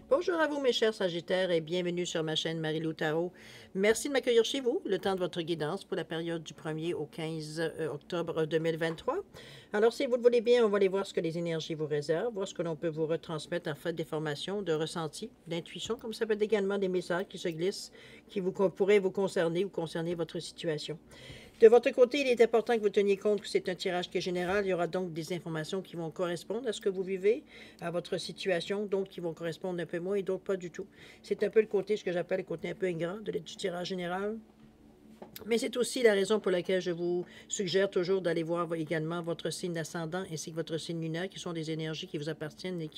Bonjour à vous, mes chers Sagittaires, et bienvenue sur ma chaîne Marie-Lou Tarot. Merci de m'accueillir chez vous, le temps de votre guidance pour la période du 1er au 15 octobre 2023. Alors, si vous le voulez bien, on va aller voir ce que les énergies vous réservent, voir ce que l'on peut vous retransmettre en fait d'informations, de ressentis, d'intuition, comme ça peut être également des messages qui se glissent, qui pourraient vous concerner ou concerner votre situation. De votre côté, il est important que vous teniez compte que c'est un tirage qui est général. Il y aura donc des informations qui vont correspondre à ce que vous vivez, à votre situation, donc qui vont correspondre un peu moins et d'autres pas du tout. C'est un peu le côté, ce que j'appelle le côté un peu ingrat du tirage général. Mais c'est aussi la raison pour laquelle je vous suggère toujours d'aller voir également votre signe ascendant ainsi que votre signe lunaire, qui sont des énergies qui vous appartiennent et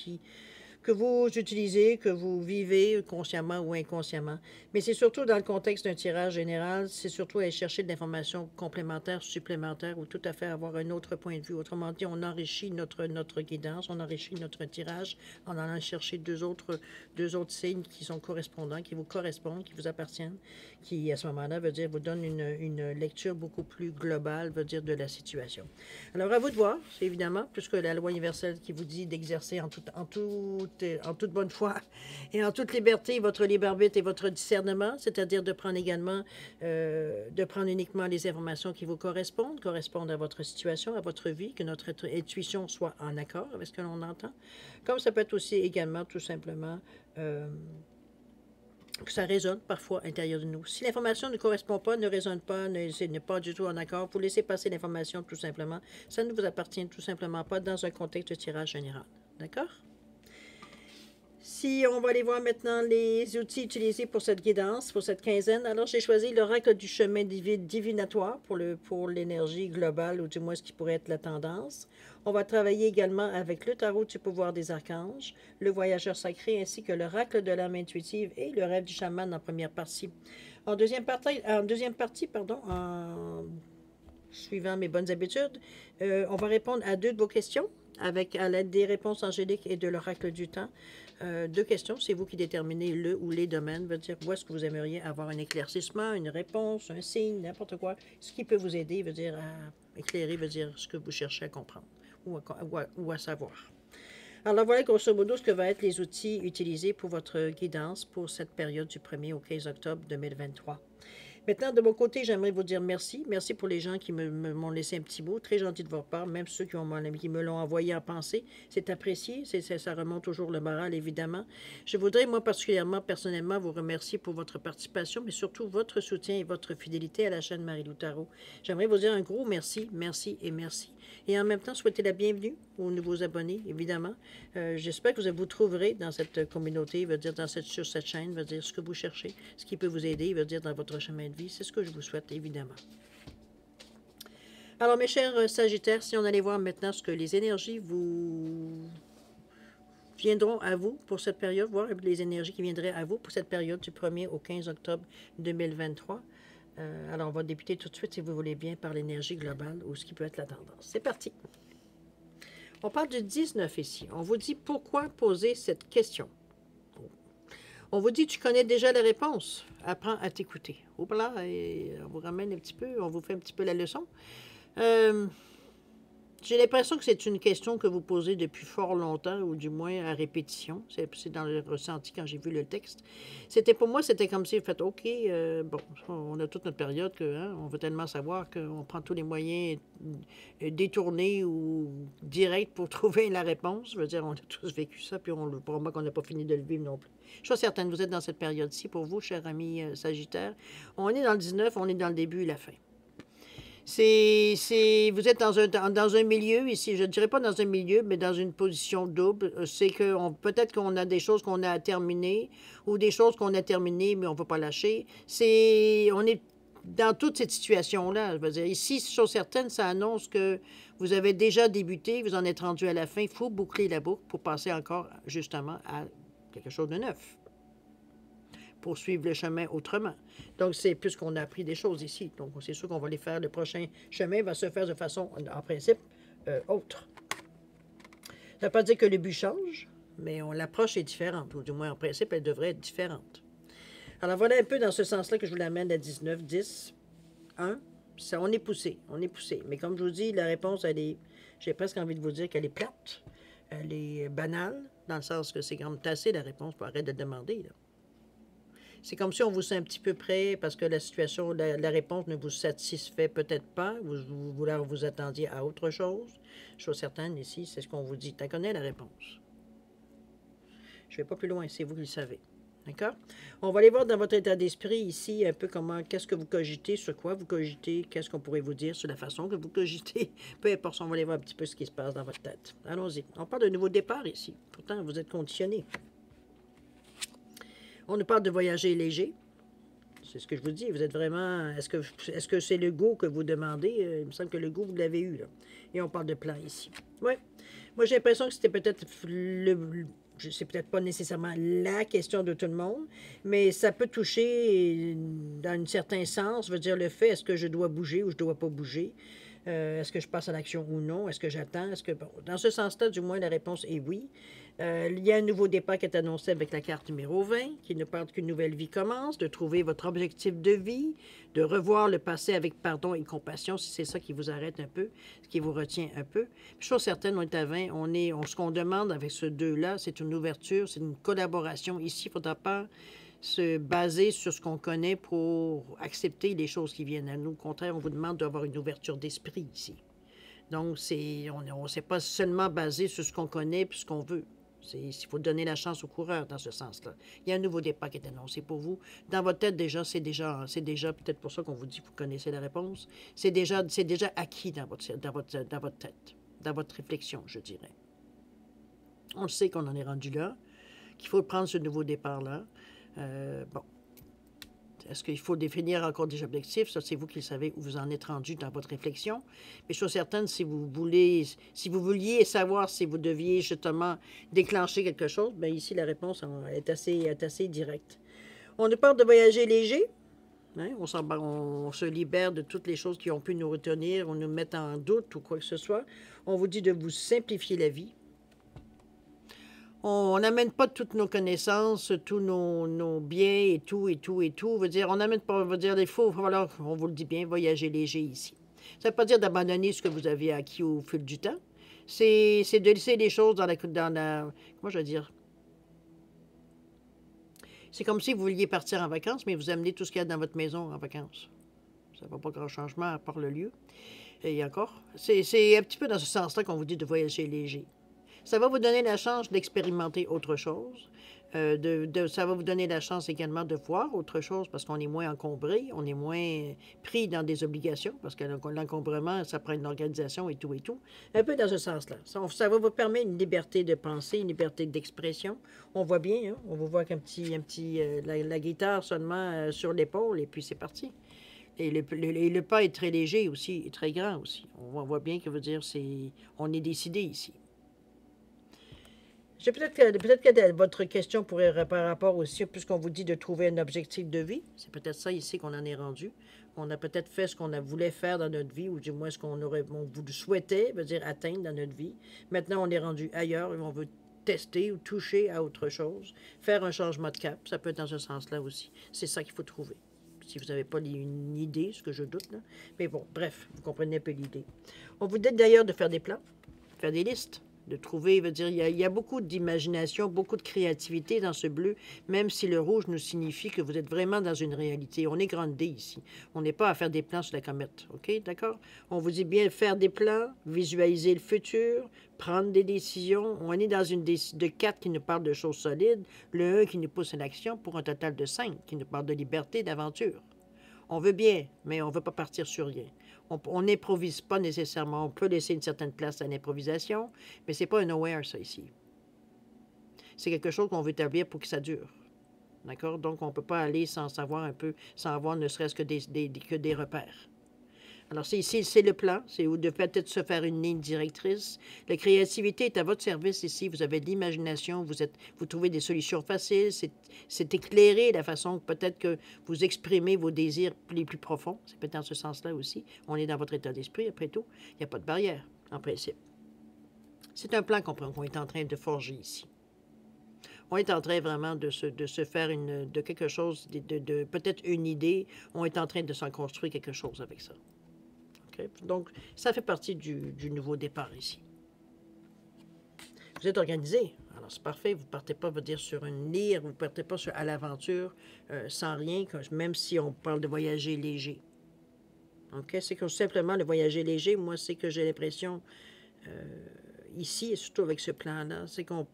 que vous utilisez, que vous vivez consciemment ou inconsciemment. Mais c'est surtout dans le contexte d'un tirage général, c'est surtout aller chercher de l'information complémentaire, supplémentaire, ou tout à fait avoir un autre point de vue. Autrement dit, on enrichit notre guidance, on enrichit notre tirage en allant chercher deux autres signes qui sont correspondants, qui vous correspondent, qui vous appartiennent, qui, à ce moment-là, veut dire, vous donne une lecture beaucoup plus globale, veut dire, de la situation. Alors, à vous de voir, c'est évidemment, puisque la loi universelle qui vous dit d'exercer en toute bonne foi et en toute liberté votre libre arbitre et votre discernement, c'est-à-dire de prendre également, de prendre uniquement les informations qui vous correspondent à votre situation, à votre vie, que notre intuition soit en accord avec ce que l'on entend, comme ça peut être aussi également tout simplement que ça résonne parfois à l'intérieur de nous. Si l'information ne correspond pas, ne résonne pas, n'est pas du tout en accord, vous laissez passer l'information tout simplement. Ça ne vous appartient tout simplement pas dans un contexte de tirage général. D'accord? Si on va aller voir maintenant les outils utilisés pour cette guidance, pour cette quinzaine, alors j'ai choisi l'oracle du chemin divinatoire pour l'énergie globale, ou du moins ce qui pourrait être la tendance. On va travailler également avec le tarot du pouvoir des archanges, le voyageur sacré, ainsi que l'oracle de l'âme intuitive et le rêve du chaman en première partie. En deuxième partie, en suivant mes bonnes habitudes, on va répondre à deux de vos questions avec à l'aide des réponses angéliques et de l'oracle du temps. Deux questions, c'est vous qui déterminez le ou les domaines, veut dire où est-ce que vous aimeriez avoir un éclaircissement, une réponse, un signe, n'importe quoi, ce qui peut vous aider, veut dire à éclairer, veut dire ce que vous cherchez à comprendre ou à savoir. Alors voilà grosso modo ce que vont être les outils utilisés pour votre guidance pour cette période du 1er au 15 octobre 2023. Maintenant, de mon côté, j'aimerais vous dire merci. Merci pour les gens qui m'ont laissé un petit mot. Très gentil de votre part. Même ceux qui me l'ont envoyé en pensée. C'est apprécié. Ça remonte toujours le moral, évidemment. Je voudrais, moi, particulièrement, personnellement, vous remercier pour votre participation, mais surtout votre soutien et votre fidélité à la chaîne Marie-Lou Tarot. J'aimerais vous dire un gros merci, merci et merci. Et en même temps, souhaiter la bienvenue aux nouveaux abonnés, évidemment. J'espère que vous trouverez dans cette communauté, veut dire sur cette chaîne, veut dire ce que vous cherchez, ce qui peut vous aider, veut dire dans votre chemin de vie. C'est ce que je vous souhaite, évidemment. Alors, mes chers Sagittaires, si on allait voir maintenant ce que les énergies vous viendront à vous pour cette période, voir les énergies qui viendraient à vous pour cette période du 1er au 15 octobre 2023. Alors, on va débuter tout de suite, si vous voulez bien, par l'énergie globale ou ce qui peut être la tendance. C'est parti. On parle du 19 ici. On vous dit pourquoi poser cette question. On vous dit, tu connais déjà la réponse. Apprends à t'écouter. Hop là, et on vous ramène un petit peu, on vous fait un petit peu la leçon. J'ai l'impression que c'est une question que vous posez depuis fort longtemps, ou du moins à répétition. C'est dans le ressenti quand j'ai vu le texte. Pour moi, c'était comme si vous faites, OK, bon, on a toute notre période, on veut tellement savoir qu'on prend tous les moyens détournés ou directs pour trouver la réponse. Je veux dire, on a tous vécu ça, puis pour moi qu'on n'a pas fini de le vivre non plus. Je suis certaine, vous êtes dans cette période-ci, pour vous, chers amis Sagittaires. On est dans le 19, on est dans le début et la fin. Vous êtes dans un milieu ici, je ne dirais pas dans un milieu, mais dans une position double. C'est que peut-être qu'on a des choses qu'on a à terminer ou des choses qu'on a terminées, mais on ne va pas lâcher. On est dans toute cette situation-là. Je veux dire, ici, chose certaine, ça annonce que vous avez déjà débuté, vous en êtes rendu à la fin. Il faut boucler la boucle pour passer encore, justement, à quelque chose de neuf. Poursuivre le chemin autrement. Donc, c'est plus qu'on a appris des choses ici. Donc, c'est sûr qu'on va les faire. Le prochain chemin va se faire de façon, en principe, autre. Ça ne veut pas dire que le but change, mais l'approche est différente. Ou du moins, en principe, elle devrait être différente. Alors, voilà un peu dans ce sens-là que je vous l'amène à 19, 10, 1. Ça, on est poussé, on est poussé. Mais comme je vous dis, la réponse, j'ai presque envie de vous dire qu'elle est plate. Elle est banale, dans le sens que c'est comme tasser la réponse pour arrêter de demander, là. C'est comme si on vous sent un petit peu prêt parce que la situation, la réponse ne vous satisfait peut-être pas. Vous attendiez à autre chose. Chose certaine, ici, c'est ce qu'on vous dit. Tu connais la réponse. Je ne vais pas plus loin, c'est vous qui le savez. D'accord? On va aller voir dans votre état d'esprit ici un peu comment, qu'est-ce que vous cogitez, sur quoi vous cogitez, qu'est-ce qu'on pourrait vous dire sur la façon que vous cogitez. Peu importe, on va aller voir un petit peu ce qui se passe dans votre tête. Allons-y. On parle d'un nouveau départ ici. Pourtant, vous êtes conditionné. On nous parle de voyager léger. C'est ce que je vous dis. Vous êtes vraiment... Est-ce que c'est le go que vous demandez? Il me semble que le go, vous l'avez eu, là. Et on parle de plan ici. Oui. Moi, j'ai l'impression que c'était peut-être c'est peut-être pas nécessairement la question de tout le monde, mais ça peut toucher dans un certain sens, veut dire le fait, est-ce que je dois bouger ou je ne dois pas bouger? Est-ce que je passe à l'action ou non? Est-ce que j'attends? Est-ce que bon, dans ce sens-là, du moins, la réponse est oui. Il y a un nouveau départ qui est annoncé avec la carte numéro 20, qui ne parle qu'une nouvelle vie commence, de trouver votre objectif de vie, de revoir le passé avec pardon et compassion, si c'est ça qui vous arrête un peu, ce qui vous retient un peu. Puis, chose certaine, on est à 20, ce qu'on demande avec ce 2-là, c'est une ouverture, c'est une collaboration. Ici, il ne faudra pas se baser sur ce qu'on connaît pour accepter les choses qui viennent à nous. Au contraire, on vous demande d'avoir une ouverture d'esprit ici. Donc, on ne s'est pas seulement basé sur ce qu'on connaît et ce qu'on veut. Il faut donner la chance au coureur dans ce sens-là. Il y a un nouveau départ qui est annoncé pour vous. Dans votre tête, déjà, c'est déjà peut-être pour ça qu'on vous dit que vous connaissez la réponse. C'est déjà acquis dans votre tête, dans votre réflexion, je dirais. On le sait qu'on en est rendu là, qu'il faut prendre ce nouveau départ-là. Bon. Est-ce qu'il faut définir encore des objectifs? Ça, c'est vous qui le savez où vous en êtes rendu dans votre réflexion. Mais je suis certaine, si vous vouliez savoir si vous deviez justement déclencher quelque chose, bien ici, la réponse est assez directe. On nous parle de voyager léger. Hein? On se libère de toutes les choses qui ont pu nous retenir ou nous mettre en doute ou quoi que ce soit. On vous dit de vous simplifier la vie. On n'amène pas toutes nos connaissances, tous nos biens et tout. Veut dire, on n'amène pas, veut dire, il faut falloir, on vous le dit bien, voyager léger ici. Ça ne veut pas dire d'abandonner ce que vous avez acquis au fil du temps. C'est de laisser les choses dans la... Comment je veux dire? C'est comme si vous vouliez partir en vacances, mais vous amenez tout ce qu'il y a dans votre maison en vacances. Ça ne va pas grand changement à part le lieu. Et encore, c'est un petit peu dans ce sens-là qu'on vous dit de voyager léger. Ça va vous donner la chance d'expérimenter autre chose. Ça va vous donner la chance également de voir autre chose parce qu'on est moins encombré, on est moins pris dans des obligations parce que l'encombrement, ça prend une organisation et tout. Un peu dans ce sens-là. Ça va vous permettre une liberté de penser, une liberté d'expression. On voit bien, hein? On vous voit qu'un la guitare seulement sur l'épaule et puis c'est parti. Et le pas est très léger aussi, et très grand aussi. On voit bien que veut dire on est décidé ici. Peut-être que votre question pourrait par rapport aussi, puisqu'on vous dit de trouver un objectif de vie, c'est peut-être ça ici qu'on en est rendu. On a peut-être fait ce qu'on voulait faire dans notre vie, ou du moins ce on vous souhaitait, veut dire atteindre dans notre vie. Maintenant, on est rendu ailleurs et on veut tester ou toucher à autre chose, faire un changement de cap, ça peut être dans ce sens-là aussi. C'est ça qu'il faut trouver. Si vous n'avez pas une idée, ce que je doute, là. Mais bon, bref, vous comprenez un peu l'idée. On vous dit d'ailleurs de faire des plans, faire des listes. De trouver, veut dire, il y a beaucoup d'imagination, beaucoup de créativité dans ce bleu, même si le rouge nous signifie que vous êtes vraiment dans une réalité. On est grandé ici. On n'est pas à faire des plans sur la comète. OK? D'accord? On vous dit bien faire des plans, visualiser le futur, prendre des décisions. On est dans une de 4 qui nous parle de choses solides, le 1 qui nous pousse à l'action pour un total de 5 qui nous parle de liberté, d'aventure. On veut bien, mais on ne veut pas partir sur rien. On n'improvise pas nécessairement. On peut laisser une certaine place à l'improvisation, mais ce n'est pas un nowhere, ça, ici. C'est quelque chose qu'on veut établir pour que ça dure. D'accord? Donc, on ne peut pas aller sans savoir sans avoir ne serait-ce que des repères. Alors, c'est le plan. C'est de peut-être se faire une ligne directrice. La créativité est à votre service ici. Vous avez de l'imagination. Vous trouvez des solutions faciles. C'est éclairé la façon peut-être que vous exprimez vos désirs les plus profonds. C'est peut-être dans ce sens-là aussi. On est dans votre état d'esprit, après tout. Il n'y a pas de barrière, en principe. C'est un plan qu'on est en train de forger ici. On est en train vraiment de se faire de quelque chose, de peut-être une idée. On est en train de s'en construire quelque chose avec ça. Donc, ça fait partie du nouveau départ ici. Vous êtes organisé. Alors, c'est parfait. Vous ne partez pas, dire, sur une lyre, vous ne partez pas à l'aventure sans rien, même si on parle de voyager léger. OK? C'est que simplement le voyager léger, moi, c'est que j'ai l'impression, ici, et surtout avec ce plan-là, c'est qu'on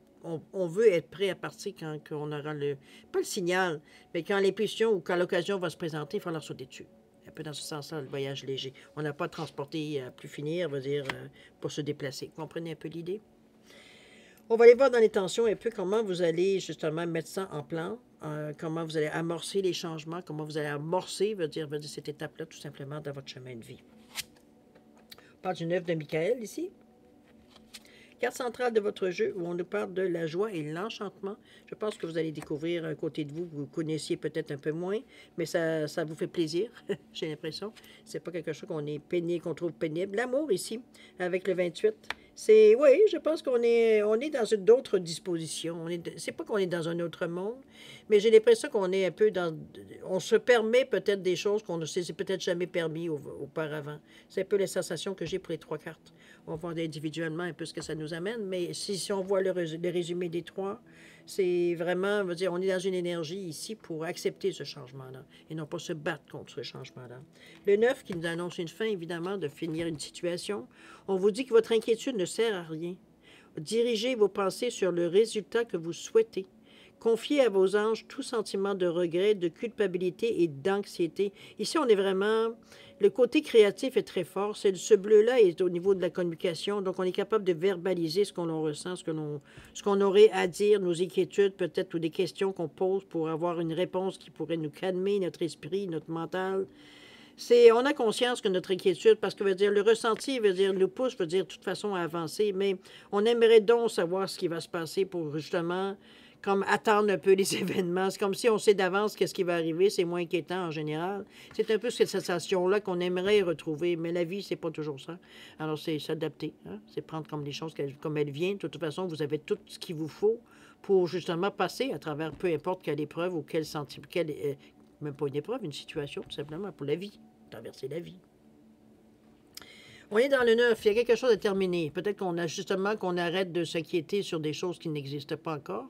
veut être prêt à partir quand on aura pas le signal, mais quand l'impulsion ou quand l'occasion va se présenter, il faut leur sauter dessus. Un peu dans ce sens-là, le voyage léger. On n'a pas à transporter à plus finir, dire, pour se déplacer. Vous comprenez un peu l'idée? On va aller voir dans les tensions un peu comment vous allez justement mettre ça en plan, comment vous allez amorcer les changements, comment vous allez amorcer, veut dire cette étape-là, tout simplement, dans votre chemin de vie. On parle du 9 de Michael ici. Carte centrale de votre jeu où on nous parle de la joie et l'enchantement. Je pense que vous allez découvrir un côté de vous que vous connaissiez peut-être un peu moins, mais ça vous fait plaisir, j'ai l'impression. C'est pas quelque chose qu'on trouve pénible. L'amour ici, avec le 28, oui, je pense qu'on est dans d'autres dispositions. C'est pas qu'on est dans un autre monde, mais j'ai l'impression qu'on est un peu on se permet peut-être des choses qu'on ne s'est peut-être jamais permis auparavant. C'est un peu les sensations que j'ai pour les 3 cartes. On va voir individuellement un peu ce que ça nous amène, mais si on voit le résumé des 3, c'est vraiment, on est dans une énergie ici pour accepter ce changement-là et non pas se battre contre ce changement-là. Le 9 qui nous annonce une fin, évidemment, de finir une situation. On vous dit que votre inquiétude ne sert à rien. Dirigez vos pensées sur le résultat que vous souhaitez. Confiez à vos anges tout sentiment de regret, de culpabilité et d'anxiété. Ici, on est vraiment... Le côté créatif est très fort. Ce bleu-là est au niveau de la communication. Donc, on est capable de verbaliser ce qu'on ressent, ce qu'on aurait à dire, nos inquiétudes peut-être, ou des questions qu'on pose pour avoir une réponse qui pourrait nous calmer notre esprit, notre mental. On a conscience que notre inquiétude, parce que le ressenti nous pousse, de toute façon à avancer, mais on aimerait donc savoir ce qui va se passer pour justement comme attendre un peu les événements. C'est comme si on sait d'avance qu'est-ce qui va arriver, c'est moins inquiétant en général. C'est un peu cette sensation-là qu'on aimerait retrouver, mais la vie, c'est pas toujours ça. Alors, c'est s'adapter, hein? C'est prendre comme les choses comme elles viennent. De toute façon, vous avez tout ce qu'il vous faut pour justement passer à travers peu importe quelle épreuve ou quel sentiment, même pas une épreuve, une situation, tout simplement, pour la vie, traverser la vie. On est dans le 9, il y a quelque chose à terminer. Peut-être qu'on arrête de s'inquiéter sur des choses qui n'existent pas encore.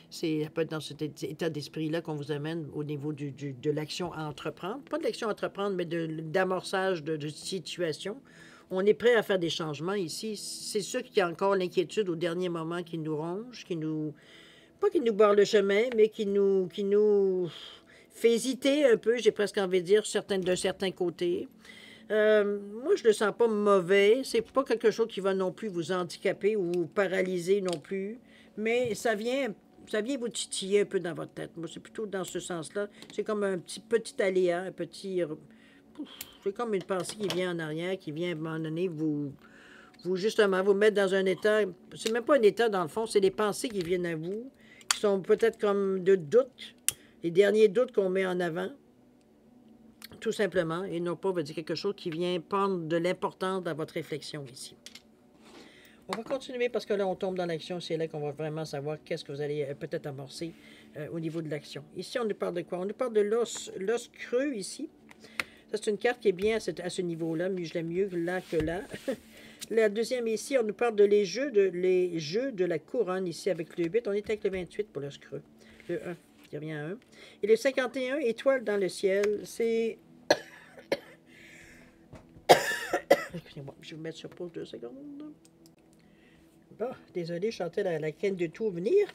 C'est peut-être dans cet état d'esprit-là qu'on vous amène au niveau de l'action à entreprendre. Pas de l'action à entreprendre, mais d'amorçage de situation. On est prêt à faire des changements ici. C'est sûr qu'il y a encore l'inquiétude au dernier moment qui nous ronge, pas qui nous barre le chemin, mais qui nous fait hésiter un peu, j'ai presque envie de dire, de certains côtés. Moi, je ne le sens pas mauvais. C'est pas quelque chose qui va non plus vous handicaper ou vous paralyser non plus. Mais ça vient vous titiller un peu dans votre tête. Moi, c'est plutôt dans ce sens-là. C'est comme un petit aléa, c'est comme une pensée qui vient en arrière, qui vient à un moment donné justement, vous mettre dans un état. C'est même pas un état, dans le fond, c'est des pensées qui viennent à vous, qui sont peut-être comme de doute, les derniers doutes qu'on met en avant. Tout simplement, et non pas dire quelque chose qui vient prendre de l'importance dans votre réflexion ici. On va continuer parce que là, on tombe dans l'action. C'est là qu'on va vraiment savoir qu'est-ce que vous allez peut-être amorcer au niveau de l'action. Ici, on nous parle de quoi? On nous parle de l'os creux ici. Ça, c'est une carte qui est bien à ce niveau-là, mais je l'aime mieux là que là. La deuxième ici, on nous parle de les jeux de la couronne ici avec le 8. On est avec le 28 pour l'os creux. Le 1, il revient à 1. Et le 51, étoile dans le ciel, c'est... Excusez-moi, je vais vous mettre sur pause 2 secondes. Bon, désolé, je sentais la crainte de tout venir.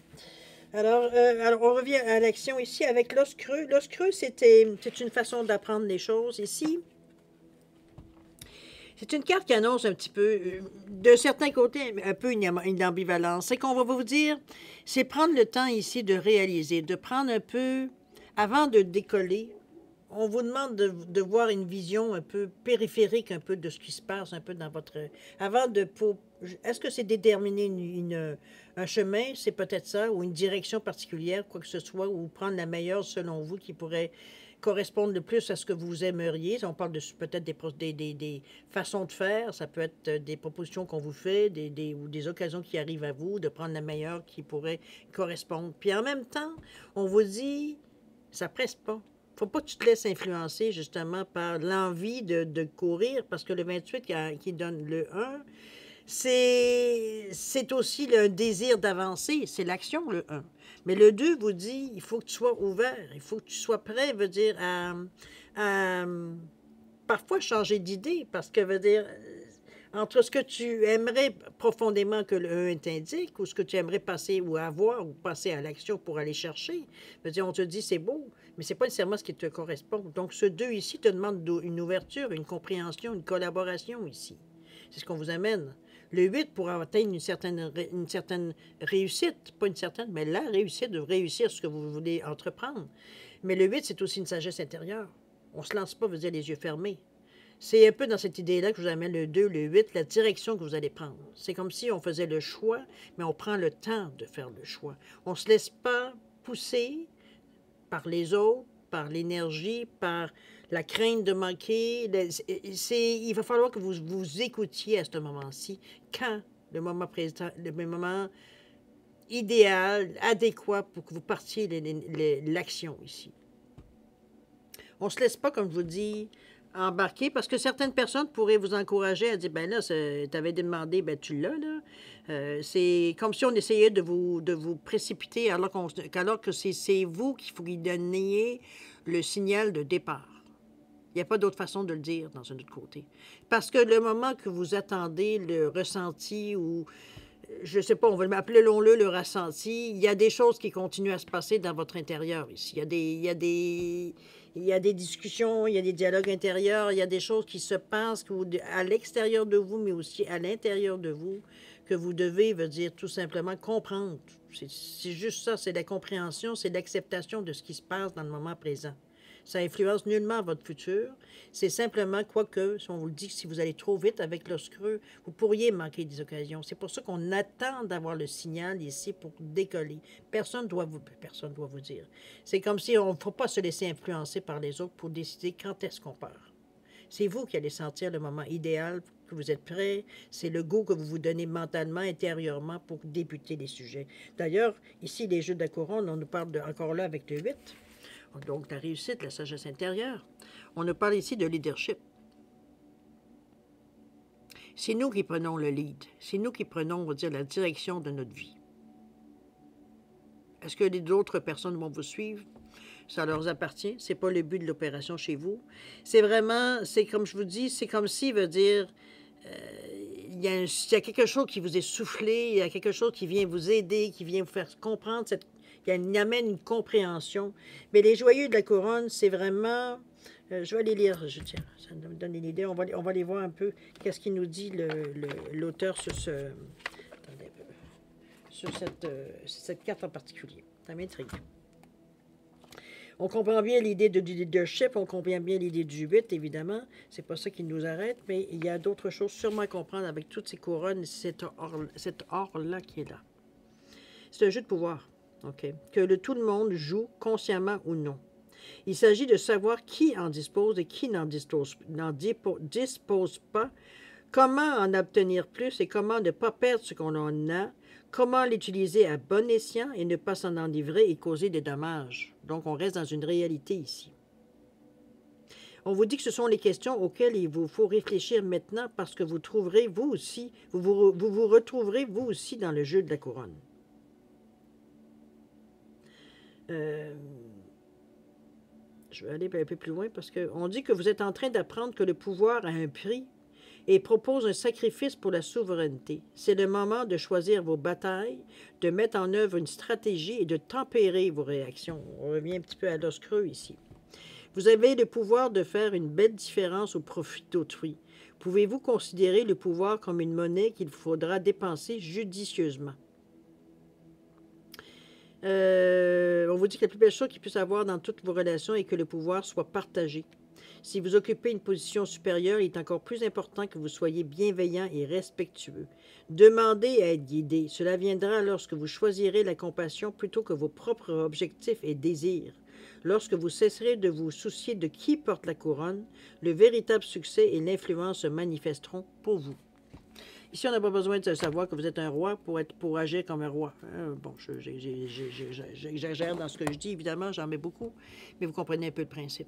Alors, on revient à l'action ici avec l'os creux. L'os creux, c'est une façon d'apprendre les choses. Ici, c'est une carte qui annonce un petit peu, de certains côtés, un peu une ambivalence. C'est qu'on va vous dire, c'est prendre le temps ici de réaliser, de prendre un peu, avant de décoller, on vous demande de voir une vision un peu périphérique, un peu de ce qui se passe, un peu dans votre... Est-ce que c'est déterminer un chemin, c'est peut-être ça, ou une direction particulière, quoi que ce soit, ou prendre la meilleure selon vous qui pourrait correspondre le plus à ce que vous aimeriez. On parle de peut-être des façons de faire, ça peut être des propositions qu'on vous fait, ou des occasions qui arrivent à vous, de prendre la meilleure qui pourrait correspondre. Puis en même temps, on vous dit, ça presse pas. Faut pas que tu te laisses influencer justement par l'envie de courir, parce que le 28 qui donne le 1, c'est aussi un désir d'avancer, c'est l'action, le un. Mais le 2 vous dit, il faut que tu sois ouvert, il faut que tu sois prêt, veut dire, à parfois changer d'idée, parce que, veut dire, entre ce que tu aimerais profondément que le 1 t'indique, ou ce que tu aimerais passer ou avoir, ou passer à l'action pour aller chercher, veut dire, on te dit, c'est beau, mais c'est pas nécessairement ce qui te correspond. Donc, ce 2 ici te demande une ouverture, une compréhension, une collaboration ici. C'est ce qu'on vous amène. Le 8 pour atteindre une certaine réussite, pas une certaine, mais la réussite de réussir ce que vous voulez entreprendre. Mais le 8, c'est aussi une sagesse intérieure. On ne se lance pas, veut dire, les yeux fermés. C'est un peu dans cette idée-là que je vous amène le 2, le 8, la direction que vous allez prendre. C'est comme si on faisait le choix, mais on prend le temps de faire le choix. On ne se laisse pas pousser par les autres, par l'énergie, par la crainte de manquer. Il va falloir que vous vous écoutiez à ce moment-ci, quand le moment présent, le moment idéal, adéquat pour que vous partiez l'action ici. On ne se laisse pas, comme je vous dis, embarquer, parce que certaines personnes pourraient vous encourager à dire, ben là, tu avais demandé, ben tu l'as, là. C'est comme si on essayait de vous précipiter alors que c'est vous qu'il faut lui donniez le signal de départ. Il n'y a pas d'autre façon de le dire dans un autre côté. Parce que le moment que vous attendez le ressenti ou, je ne sais pas, on va appelons-le le ressenti, il y a des choses qui continuent à se passer dans votre intérieur ici. Il y a des discussions, il y a des dialogues intérieurs, il y a des choses qui se passent à l'extérieur de vous, mais aussi à l'intérieur de vous, que vous devez, veut dire, tout simplement comprendre. C'est juste ça, c'est la compréhension, c'est l'acceptation de ce qui se passe dans le moment présent. Ça influence nullement votre futur. C'est simplement, quoique, si on vous le dit, si vous allez trop vite avec l'os creux, vous pourriez manquer des occasions. C'est pour ça qu'on attend d'avoir le signal ici pour décoller. Personne doit vous dire. C'est comme si on ne faut pas se laisser influencer par les autres pour décider quand est-ce qu'on part. C'est vous qui allez sentir le moment idéal, que vous êtes prêt. C'est le goût que vous vous donnez mentalement, intérieurement pour débuter les sujets. D'ailleurs, ici, les jeux de la couronne, on nous parle encore là avec le 8. Donc, la réussite, la sagesse intérieure. On nous parle ici de leadership. C'est nous qui prenons le lead. C'est nous qui prenons, on va dire, la direction de notre vie. Est-ce que d'autres personnes vont vous suivre? Ça leur appartient. Ce n'est pas le but de l'opération chez vous. C'est vraiment, c'est comme je vous dis, c'est comme si, veut dire, il y a quelque chose qui vous est soufflé, il y a quelque chose qui vient vous aider, qui vient vous faire comprendre il amène une compréhension. Mais les joyeux de la couronne, c'est vraiment... je vais les lire, tiens, ça me donne une idée. On va aller voir un peu qu'est-ce qu'il nous dit l'auteur sur cette carte en particulier. Ça m'intrigue. On comprend bien l'idée du leadership, on comprend bien l'idée du 8, évidemment. C'est pas ça qui nous arrête, mais il y a d'autres choses sûrement à comprendre avec toutes ces couronnes, cet or-là qui est là. C'est un jeu de pouvoir. Okay. Que tout le monde joue, consciemment ou non. Il s'agit de savoir qui en dispose et qui n'en dispose pas, comment en obtenir plus et comment ne pas perdre ce qu'on en a, comment l'utiliser à bon escient et ne pas s'en enivrer et causer des dommages. Donc, on reste dans une réalité ici. On vous dit que ce sont les questions auxquelles il vous faut réfléchir maintenant parce que vous trouverez, vous aussi, vous retrouverez, vous aussi, dans le jeu de la couronne. Je vais aller un peu plus loin parce qu'on dit que vous êtes en train d'apprendre que le pouvoir a un prix et propose un sacrifice pour la souveraineté. C'est le moment de choisir vos batailles, de mettre en œuvre une stratégie et de tempérer vos réactions. On revient un petit peu à l'os creux ici. Vous avez le pouvoir de faire une belle différence au profit d'autrui. Pouvez-vous considérer le pouvoir comme une monnaie qu'il faudra dépenser judicieusement? On vous dit que la plus belle chose qu'il puisse avoir dans toutes vos relations est que le pouvoir soit partagé. Si vous occupez une position supérieure, il est encore plus important que vous soyez bienveillant et respectueux. Demandez à être guidé. Cela viendra lorsque vous choisirez la compassion plutôt que vos propres objectifs et désirs. Lorsque vous cesserez de vous soucier de qui porte la couronne, le véritable succès et l'influence se manifesteront pour vous. Ici, on n'a pas besoin de savoir que vous êtes un roi pour agir comme un roi. Bon, j'exagère dans ce que je dis, évidemment, j'en mets beaucoup, mais vous comprenez un peu le principe.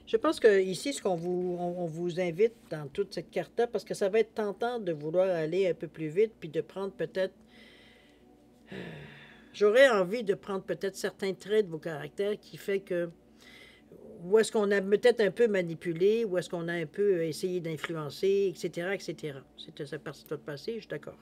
Je pense que ici, ce qu'on vous, on vous invite dans toute cette carte-là, parce que ça va être tentant de vouloir aller un peu plus vite, puis de prendre peut-être, j'aurais envie de prendre peut-être certains traits de vos caractères qui fait que, où est-ce qu'on a peut-être un peu manipulé, où est-ce qu'on a un peu essayé d'influencer, etc., etc. C'était ça partie de votre passé, je suis d'accord.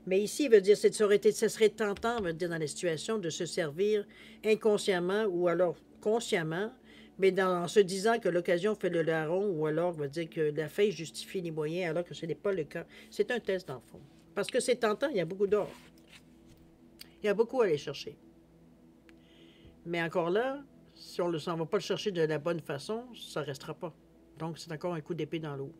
Mais ici, il veut dire, ça serait tentant, veut dire, dans la situation, de se servir inconsciemment ou alors consciemment, mais en se disant que l'occasion fait le larron, ou alors, veut dire que la fin justifie les moyens, alors que ce n'est pas le cas. C'est un test, dans le fond. Parce que c'est tentant, il y a beaucoup d'or. Il y a beaucoup à aller chercher. Mais encore là, si on ne s'en va pas le chercher de la bonne façon, ça ne restera pas. Donc, c'est encore un coup d'épée dans l'eau.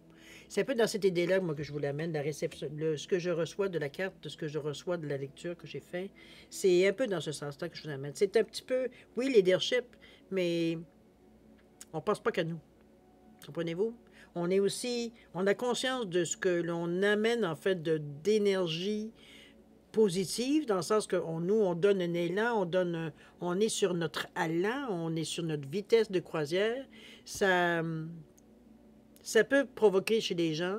C'est un peu dans cette idée-là, moi, que je vous l'amène, la réception, ce que je reçois de la carte, de ce que je reçois de la lecture que j'ai fait. C'est un peu dans ce sens-là que je vous amène. C'est un petit peu, oui, leadership, mais on ne pense pas qu'à nous. Comprenez-vous? On est aussi, on a conscience de ce que l'on amène, en fait, d'énergie positive, dans le sens que nous, on donne un élan, on est sur notre allant, on est sur notre vitesse de croisière. Ça peut provoquer chez les gens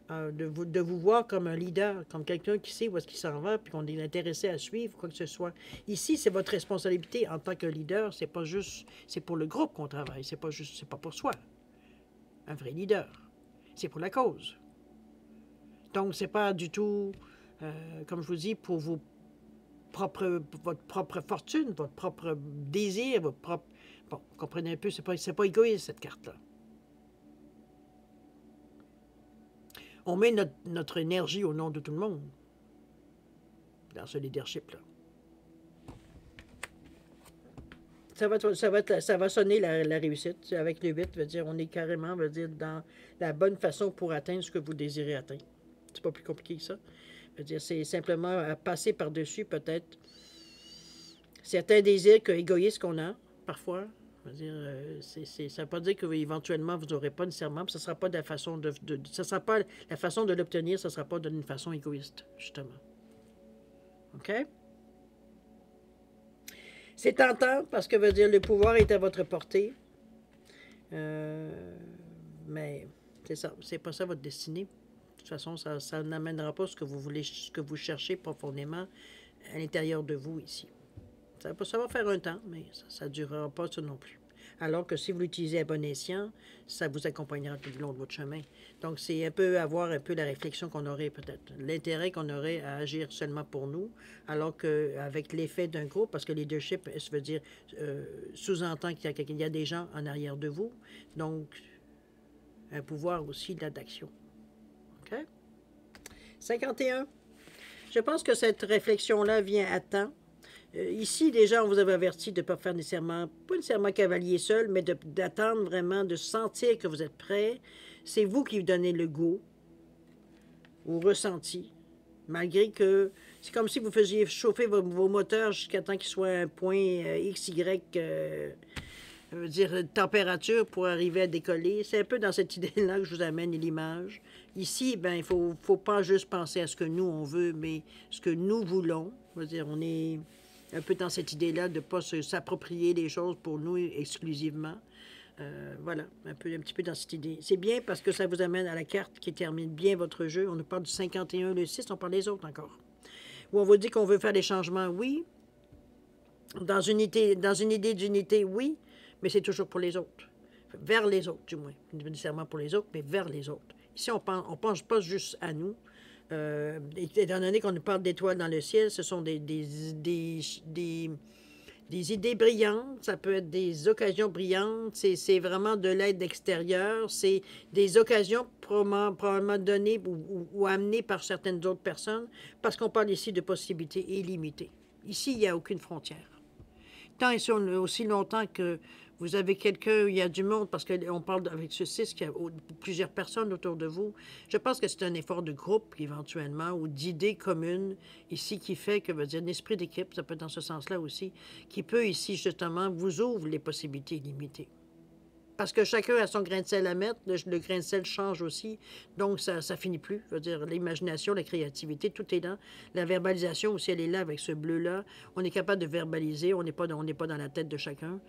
de vous voir comme un leader, comme quelqu'un qui sait où est-ce qu'il s'en va, puis qu'on est intéressé à suivre, quoi que ce soit. Ici, c'est votre responsabilité en tant que leader. C'est pas juste, c'est pour le groupe qu'on travaille. C'est pas juste, c'est pas pour soi. Un vrai leader, c'est pour la cause. Donc, c'est pas du tout, comme je vous dis, pour votre propre fortune, votre propre désir, votre propre. Bon, vous comprenez un peu, c'est pas égoïste cette carte-là. On met notre énergie au nom de tout le monde dans ce leadership-là. Ça va sonner la réussite. Avec le 8, veut dire, on est carrément, veut dire, dans la bonne façon pour atteindre ce que vous désirez atteindre. C'est pas plus compliqué que ça. Veut dire, c'est simplement à passer par-dessus, peut-être, certains désirs égoïstes qu'on a, parfois. Ça ne veut pas dire qu'éventuellement, vous n'aurez pas nécessairement, ça ne sera pas de la façon ça sera pas la façon de l'obtenir, ça ne sera pas d'une façon égoïste, justement. OK? C'est tentant parce que veut dire le pouvoir est à votre portée. Mais c'est ça, c'est pas ça votre destinée. De toute façon, ça n'amènera pas ce que vous voulez, ce que vous cherchez profondément à l'intérieur de vous ici. Ça va faire un temps, mais ça ne durera pas ça non plus. Alors que si vous l'utilisez à bon escient, ça vous accompagnera tout le long de votre chemin. Donc, c'est un peu avoir un peu la réflexion qu'on aurait peut-être, l'intérêt qu'on aurait à agir seulement pour nous, alors qu'avec l'effet d'un groupe, parce que leadership, ça veut dire, sous-entend qu'il y a des gens en arrière de vous, donc un pouvoir aussi d'action. OK? 51. Je pense que cette réflexion-là vient à temps. Ici, déjà, on vous avait averti de ne pas faire nécessairement, pas nécessairement cavalier seul, mais d'attendre vraiment, de sentir que vous êtes prêt. C'est vous qui vous donnez le goût au ressenti, malgré que c'est comme si vous faisiez chauffer vos moteurs jusqu'à temps qu'ils soient à un point XY, dire température pour arriver à décoller. C'est un peu dans cette idée-là que je vous amène l'image. Ici, ben, il faut pas juste penser à ce que nous, on veut, mais ce que nous voulons. Je veux dire, on est un peu dans cette idée-là de ne pas s'approprier les choses pour nous exclusivement. Voilà, un petit peu dans cette idée. C'est bien parce que ça vous amène à la carte qui termine bien votre jeu. On nous parle du 51, le 6, on parle des autres encore. Où on vous dit qu'on veut faire des changements, oui. Dans une idée d'unité, oui, mais c'est toujours pour les autres. Vers les autres, du moins. Pas nécessairement pour les autres, mais vers les autres. Ici, on pense pas juste à nous. Étant donné qu'on nous parle d'étoiles dans le ciel, ce sont des idées brillantes, ça peut être des occasions brillantes, c'est vraiment de l'aide extérieure, c'est des occasions probablement données ou amenées par certaines autres personnes, parce qu'on parle ici de possibilités illimitées. Ici, il n'y a aucune frontière. Tant et aussi longtemps que vous avez quelqu'un, il y a du monde, parce qu'on parle avec ce 6, qu'il y a plusieurs personnes autour de vous. Je pense que c'est un effort de groupe, éventuellement, ou d'idées communes, ici, qui fait que, veut dire, un esprit d'équipe, ça peut être dans ce sens-là aussi, qui peut, ici, justement, vous ouvre les possibilités illimitées. Parce que chacun a son grain de sel à mettre, le grain de sel change aussi, donc ça finit plus. Je veux dire, l'imagination, la créativité, tout est là. La verbalisation aussi, elle est là avec ce bleu-là. On est capable de verbaliser, on n'est pas dans la tête de chacun.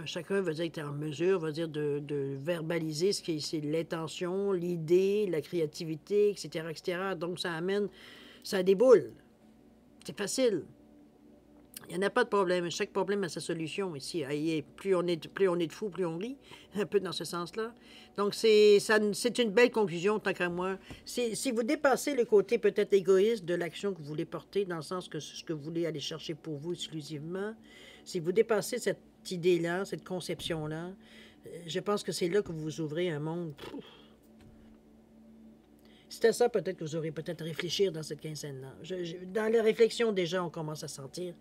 Chacun veut dire qu'il est en mesure, veut dire de verbaliser ce qui c'est l'intention, l'idée, la créativité, etc., etc. Donc ça déboule. C'est facile. Il n'y en a pas de problème. Chaque problème a sa solution ici. Plus on est de fous, plus on rit. Un peu dans ce sens-là. Donc, c'est une belle conclusion, tant qu'à moi. Si vous dépassez le côté peut-être égoïste de l'action que vous voulez porter, dans le sens que ce que vous voulez aller chercher pour vous exclusivement, si vous dépassez cette idée-là, cette conception-là, je pense que c'est là que vous vous ouvrez un monde. C'était ça, peut-être que vous aurez peut-être à réfléchir dans cette quinzaine-là. Dans les réflexions, déjà, on commence à sentir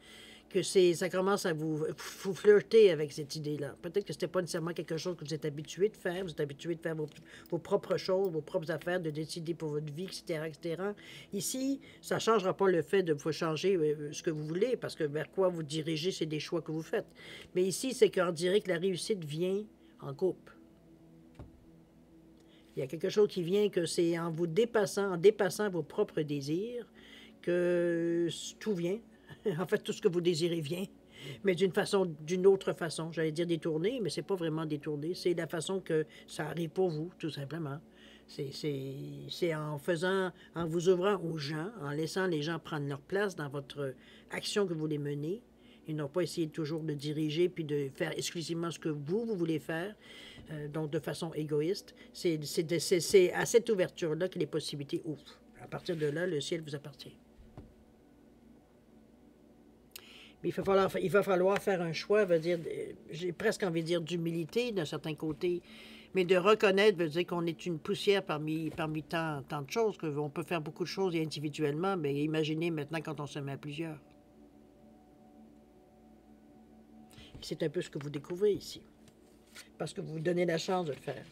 que ça commence à vous flirter avec cette idée-là. Peut-être que ce n'était pas nécessairement quelque chose que vous êtes habitué de faire. Vous êtes habitué de faire vos propres choses, vos propres affaires, de décider pour votre vie, etc., etc. Ici, ça ne changera pas le fait de vous changer ce que vous voulez, parce que vers quoi vous dirigez, c'est des choix que vous faites. Mais ici, c'est qu'on dirait que la réussite vient en couple. Il y a quelque chose qui vient que c'est en dépassant vos propres désirs, que tout vient. En fait, tout ce que vous désirez vient, mais d'une autre façon. J'allais dire détournée, mais c'est pas vraiment détourné. C'est la façon que ça arrive pour vous, tout simplement. C'est en vous ouvrant aux gens, en laissant les gens prendre leur place dans votre action que vous voulez mener. Ils n'ont pas essayé toujours de diriger puis de faire exclusivement ce que vous voulez faire, donc de façon égoïste. C'est à cette ouverture-là que les possibilités ouvrent. À partir de là, le ciel vous appartient. Mais il va falloir faire un choix, j'ai presque envie de dire d'humilité d'un certain côté, mais de reconnaître, veut dire qu'on est une poussière parmi tant de choses, qu'on peut faire beaucoup de choses individuellement, mais imaginez maintenant quand on se met à plusieurs. C'est un peu ce que vous découvrez ici, parce que vous vous donnez la chance de le faire.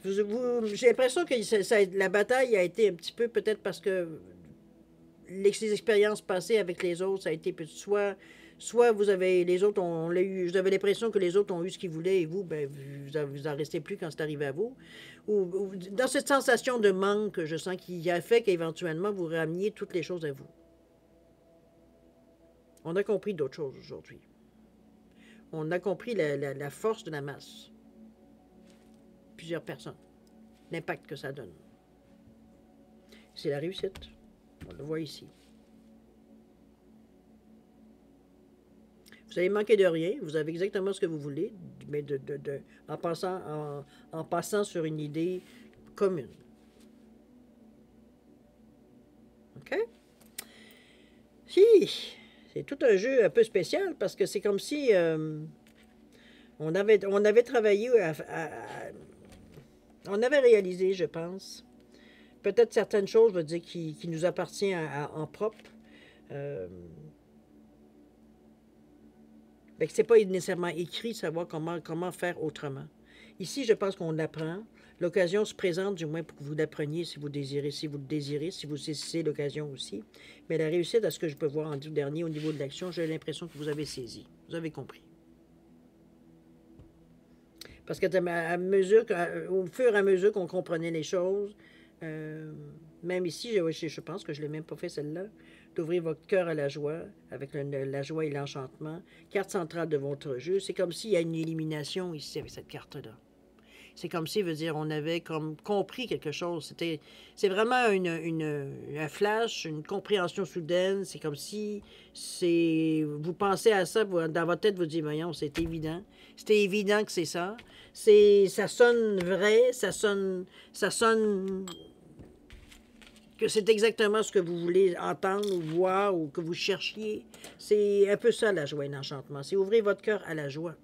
J'ai l'impression que la bataille a été un petit peu, peut-être parce que les expériences passées avec les autres, ça a été soit vous avez vous avez l'impression que les autres ont eu ce qu'ils voulaient et vous, vous en restez plus quand c'est arrivé à vous. Ou dans cette sensation de manque que je sens qui a fait qu'éventuellement vous rameniez toutes les choses à vous. On a compris d'autres choses aujourd'hui. On a compris la force de la masse. Plusieurs personnes. L'impact que ça donne. C'est la réussite. On le voit ici. Vous avez manqué de rien, vous avez exactement ce que vous voulez, mais en passant sur une idée commune. OK? Si, c'est tout un jeu un peu spécial parce que c'est comme si on avait travaillé on avait réalisé, je pense, peut-être certaines choses, je veux dire, qui nous appartiennent en propre. Que ce n'est pas nécessairement écrit de savoir comment faire autrement. Ici, je pense qu'on apprend. L'occasion se présente, du moins, pour que vous l'appreniez si vous le désirez, si vous saisissez l'occasion aussi. Mais la réussite, à ce que je peux voir en dernier, au niveau de l'action, j'ai l'impression que vous avez saisi. Vous avez compris. Parce que au fur et à mesure qu'on comprenait les choses, même ici, je pense que je ne l'ai même pas fait celle-là, d'ouvrir votre cœur à la joie, avec la joie et l'enchantement. Carte centrale de votre jeu. C'est comme s'il y a une élimination ici avec cette carte-là. C'est comme si, on avait comme compris quelque chose. C'est vraiment un flash, une compréhension soudaine. C'est comme si vous pensez à ça, dans votre tête, vous dites, voyons, c'est évident. C'était évident que c'est ça. Ça sonne vrai, ça sonne que c'est exactement ce que vous voulez entendre ou voir ou que vous cherchiez. C'est un peu ça, la joie et l'enchantement. C'est ouvrir votre cœur à la joie.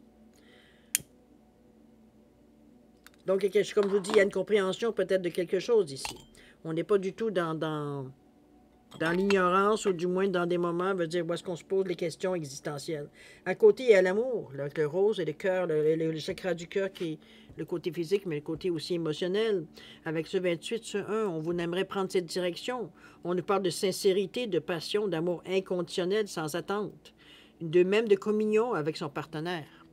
Donc, comme je vous dis, il y a une compréhension peut-être de quelque chose ici. On n'est pas du tout dans l'ignorance, ou du moins dans des moments, où est-ce qu'on se pose les questions existentielles. À côté, il y a l'amour, le rose et le cœur, le chakra du cœur qui est le côté physique, mais le côté aussi émotionnel. Avec ce 28, ce 1, on vous aimerait prendre cette direction. On nous parle de sincérité, de passion, d'amour inconditionnel, sans attente. Même de communion avec son partenaire.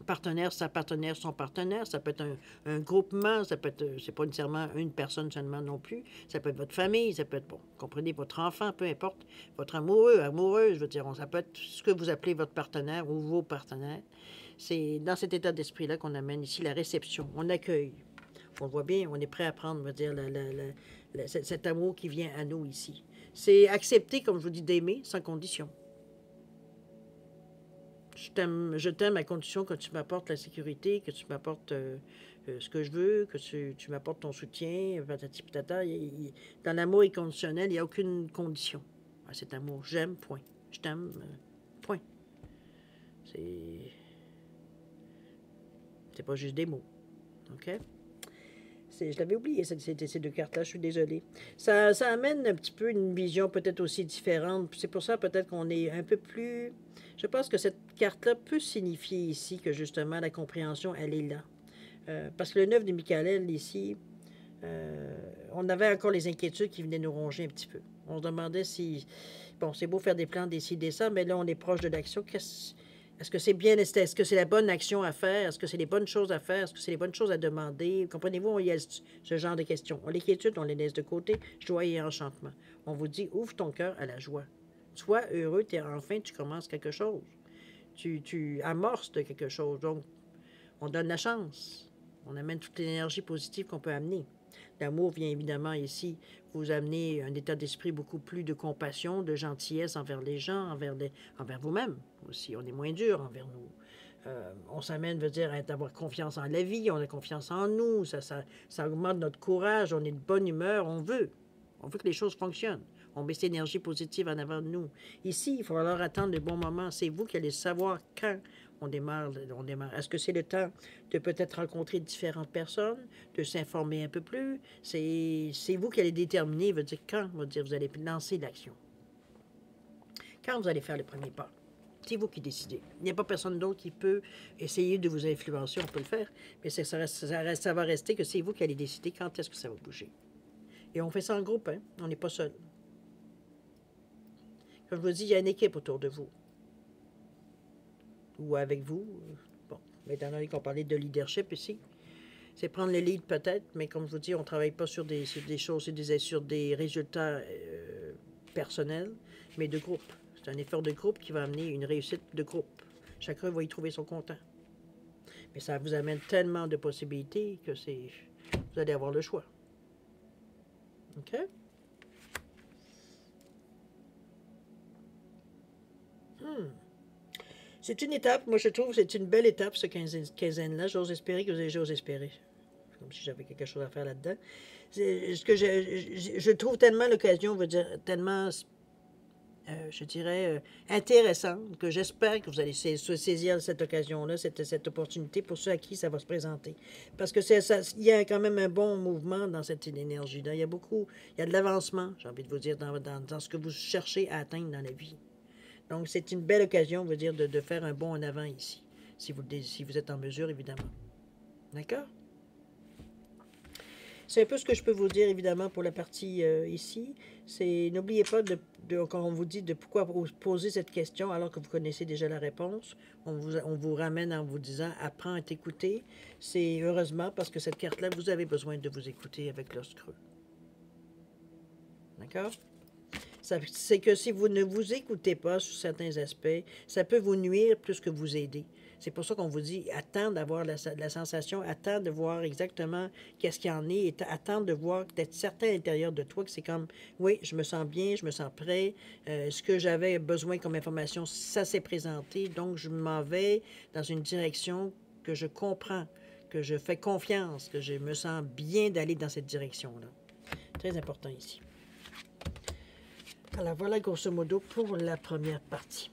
partenaire, sa partenaire, son partenaire. Ça peut être un groupement, ça peut être, c'est pas nécessairement une personne seulement non plus. Ça peut être votre famille, ça peut être, bon, comprenez, votre enfant, peu importe, votre amoureux, amoureuse, je veux dire, ça peut être ce que vous appelez votre partenaire ou vos partenaires. C'est dans cet état d'esprit-là qu'on amène ici la réception. On accueille. On le voit bien, on est prêt à prendre, on va dire, cet amour qui vient à nous ici. C'est accepter, comme je vous dis, d'aimer sans condition. Je t'aime à condition que tu m'apportes la sécurité, que tu m'apportes ce que je veux, que tu m'apportes ton soutien, patati patata. Dans l'amour inconditionnel, il n'y a aucune condition à cet amour. J'aime, point. Je t'aime, point. C'est pas juste des mots. OK? Je l'avais oublié, ces deux cartes-là, je suis désolée. Ça amène un petit peu une vision peut-être aussi différente. C'est pour ça peut-être qu'on est un peu plus... Je pense que cette carte-là peut signifier ici que justement la compréhension, elle est là. Parce que le 9 de Michael, ici, on avait encore les inquiétudes qui venaient nous ronger un petit peu. On se demandait si... Bon, c'est beau faire des plans, décider ça, mais là, on est proche de l'action. Est-ce que c'est bien, est-ce que c'est la bonne action à faire? Est-ce que c'est les bonnes choses à faire? Est-ce que c'est les bonnes choses à demander? Comprenez-vous, il y a ce genre de questions. On les quiétude, on les laisse de côté. Joie et enchantement. On vous dit, ouvre ton cœur à la joie. Sois heureux, enfin, tu commences quelque chose. Tu amorces de quelque chose. Donc, on donne la chance. On amène toute l'énergie positive qu'on peut amener. L'amour vient évidemment ici vous amener un état d'esprit beaucoup plus de compassion, de gentillesse envers les gens, envers vous-même aussi. On est moins dur envers nous. On s'amène, veut dire, à avoir confiance en la vie, on a confiance en nous, ça augmente notre courage, on est de bonne humeur, on veut que les choses fonctionnent. On met cette énergie positive en avant de nous. Ici, il faut alors attendre le bon moment. C'est vous qui allez savoir quand on démarre. Est-ce que c'est le temps de peut-être rencontrer différentes personnes, de s'informer un peu plus? C'est vous qui allez déterminer, veut dire quand, vous allez lancer l'action. Quand vous allez faire le premier pas. C'est vous qui décidez. Il n'y a pas personne d'autre qui peut essayer de vous influencer. On peut le faire, mais ça va rester que c'est vous qui allez décider quand est-ce que ça va bouger. Et on fait ça en groupe, hein? On n'est pas seul. Comme je vous dis, il y a une équipe autour de vous. Ou avec vous. Bon, étant donné qu'on parlait de leadership ici, c'est prendre le lead peut-être, mais comme je vous dis, on ne travaille pas sur des choses, sur des résultats personnels, mais de groupe. C'est un effort de groupe qui va amener une réussite de groupe. Chacun va y trouver son content. Mais ça vous amène tellement de possibilités que vous allez avoir le choix. OK? C'est une étape, moi je trouve que c'est une belle étape, ce quinzaine-là. J'ose espérer que vous avez j'ose espérer. Comme si j'avais quelque chose à faire là-dedans. Ce que je trouve tellement l'occasion, veut dire, tellement, je dirais, intéressante, que j'espère que vous allez saisir cette occasion-là, cette opportunité pour ceux à qui ça va se présenter. Parce que il y a quand même un bon mouvement dans cette énergie-là. Il y a de l'avancement, j'ai envie de vous dire, dans ce que vous cherchez à atteindre dans la vie. Donc, c'est une belle occasion, veut dire, de faire un bond en avant ici, si vous êtes en mesure, évidemment. D'accord? C'est un peu ce que je peux vous dire, évidemment, pour la partie ici. N'oubliez pas, quand on vous dit de pourquoi poser cette question alors que vous connaissez déjà la réponse, on vous ramène en vous disant « Apprends à t'écouter ». C'est heureusement parce que cette carte-là, vous avez besoin de vous écouter avec l'os creux. D'accord? C'est que si vous ne vous écoutez pas sur certains aspects, ça peut vous nuire plus que vous aider. C'est pour ça qu'on vous dit, attendre d'avoir la sensation, attendre de voir exactement qu'est-ce qu'il y en est, et attendre de voir, d'être certain à l'intérieur de toi que c'est comme, oui, je me sens bien, je me sens prêt, ce que j'avais besoin comme information, ça s'est présenté, donc je m'en vais dans une direction que je comprends, que je fais confiance, que je me sens bien d'aller dans cette direction-là. Très important ici. Alors voilà grosso modo pour la première partie.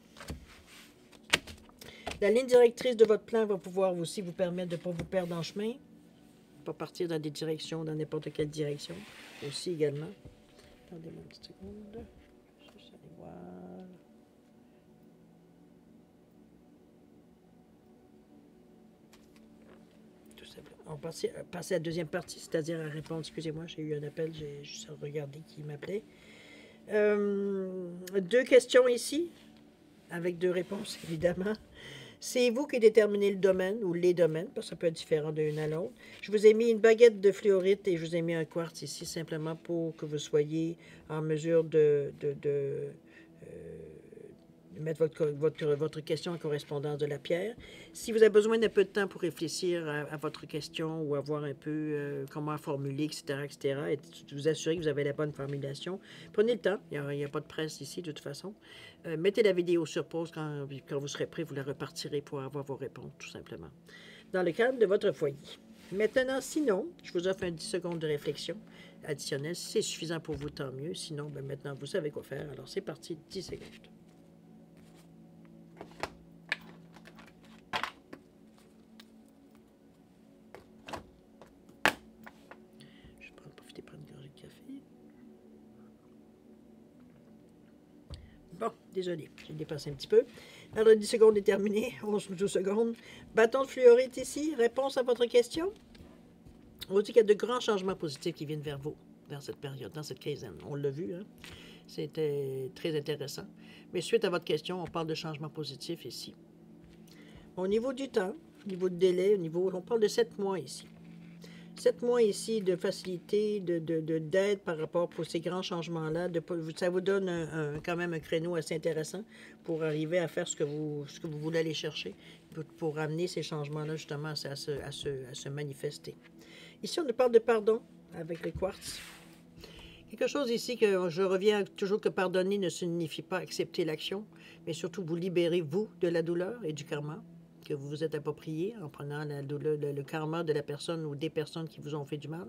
La ligne directrice de votre plan va pouvoir aussi vous permettre de ne pas vous perdre en chemin, pas partir dans des directions, dans n'importe quelle direction, aussi également. Attendez-moi une petite seconde. Juste aller voir. Tout simplement. On va passer à la deuxième partie, c'est-à-dire à répondre. Excusez-moi, j'ai eu un appel, j'ai juste regardé qui m'appelait. 2 questions ici, avec 2 réponses, évidemment. C'est vous qui déterminez le domaine ou les domaines, parce que ça peut être différent d'une à l'autre. Je vous ai mis une baguette de fluorite et je vous ai mis un quartz ici simplement pour que vous soyez en mesure de mettre votre question en correspondance de la pierre. Si vous avez besoin d'un peu de temps pour réfléchir à votre question ou à voir un peu comment formuler, etc., et vous assurer que vous avez la bonne formulation, prenez le temps. Il n'y a pas de presse ici, de toute façon. Mettez la vidéo sur pause quand vous serez prêt. Vous la repartirez pour avoir vos réponses, tout simplement. Dans le cadre de votre foyer. Maintenant, sinon, je vous offre un 10 secondes de réflexion additionnelle. Si c'est suffisant pour vous, tant mieux. Sinon, ben maintenant, vous savez quoi faire. Alors, c'est parti, 10 secondes. Profitez de prendre une gorgée de café. Bon, désolé, j'ai dépassé un petit peu. Alors, 10 secondes est terminé. 11 ou 12 secondes. Bâton de fluorite ici. Réponse à votre question? On dit qu'il y a de grands changements positifs qui viennent vers vous dans cette période, dans cette quinzaine. On l'a vu, hein? C'était très intéressant. Mais suite à votre question, on parle de changements positifs ici. Au niveau du temps, au niveau de délai, on parle de 7 mois ici. 7 mois ici de facilité, d'aide par rapport à ces grands changements-là. Ça vous donne quand même un créneau assez intéressant pour arriver à faire ce que vous voulez aller chercher, pour amener ces changements-là justement à se manifester. Ici, on nous parle de pardon avec le quartz. Quelque chose ici que je reviens toujours que pardonner ne signifie pas accepter l'action, mais surtout vous libérer, vous, de la douleur et du karma que vous vous êtes approprié en prenant le karma de la personne ou des personnes qui vous ont fait du mal.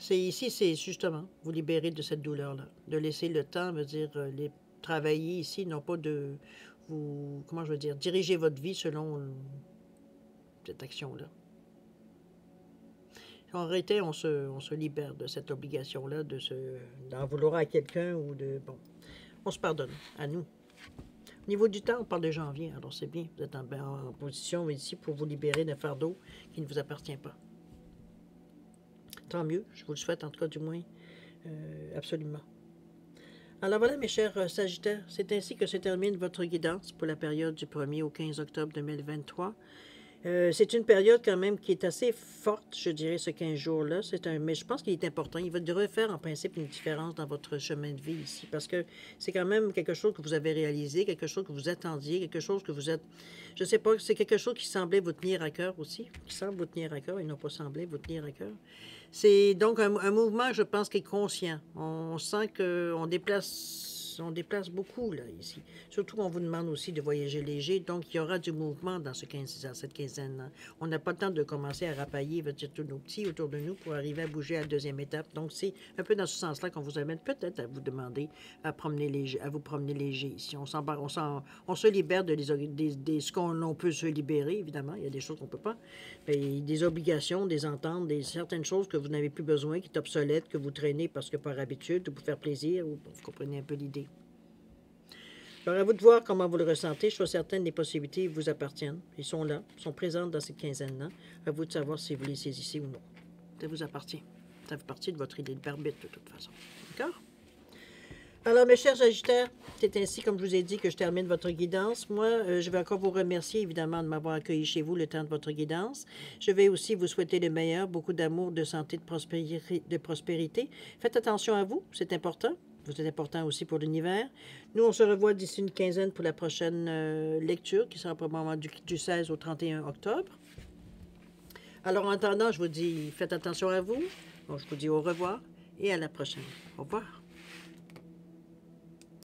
Ici, c'est justement vous libérer de cette douleur-là, de laisser le temps, travailler ici, non pas de vous, comment je veux dire, diriger votre vie selon cette action-là. En réalité, on se libère de cette obligation-là, d'en vouloir à quelqu'un ou de... Bon, on se pardonne, à nous. Au niveau du temps, on parle de janvier, alors c'est bien. Vous êtes en position ici pour vous libérer d'un fardeau qui ne vous appartient pas. Tant mieux, je vous le souhaite en tout cas du moins, absolument. Alors voilà mes chers Sagittaires, c'est ainsi que se termine votre guidance pour la période du 1er au 15 octobre 2023. C'est une période quand même qui est assez forte, je dirais, ce 15 jours-là. Mais je pense qu'il est important. Il va devrait faire en principe une différence dans votre chemin de vie ici, parce que c'est quand même quelque chose que vous avez réalisé, quelque chose que vous attendiez, quelque chose que vous êtes... Je sais pas, c'est quelque chose qui semblait vous tenir à cœur aussi, qui semble vous tenir à cœur, et non pas semblait vous tenir à cœur. C'est donc un mouvement, je pense, qui est conscient. On sent qu'on déplace beaucoup, là, ici. Surtout qu'on vous demande aussi de voyager léger, donc il y aura du mouvement dans cette quinzaine-là. On n'a pas le temps de commencer à rapailler tous nos petits autour de nous pour arriver à bouger à la deuxième étape. Donc, c'est un peu dans ce sens-là qu'on vous amène peut-être à vous demander à vous promener léger ici. On se libère de ce qu'on peut se libérer, évidemment. Il y a des choses qu'on ne peut pas. Mais des obligations, des ententes, certaines choses que vous n'avez plus besoin, qui sont obsolètes, que vous traînez parce que par habitude, ou pour faire plaisir, ou vous comprenez un peu l'idée. Alors, à vous de voir comment vous le ressentez. Je suis certaine des possibilités vous appartiennent. Ils sont là, sont présentes dans cette quinzaine-là. À vous de savoir si vous les saisissez ou non. Ça vous appartient. Ça fait partie de votre idée de arbitre, de toute façon. D'accord? Alors, mes chers Sagittaires, c'est ainsi, comme je vous ai dit, que je termine votre guidance. Moi, je vais encore vous remercier, évidemment, de m'avoir accueilli chez vous le temps de votre guidance. Je vais aussi vous souhaiter le meilleur, beaucoup d'amour, de santé, de prospérité. Faites attention à vous, c'est important. Vous êtes important aussi pour l'univers. Nous, on se revoit d'ici une quinzaine pour la prochaine lecture, qui sera probablement du 16 au 31 octobre. Alors, en attendant, je vous dis, faites attention à vous. Bon, je vous dis au revoir et à la prochaine. Au revoir.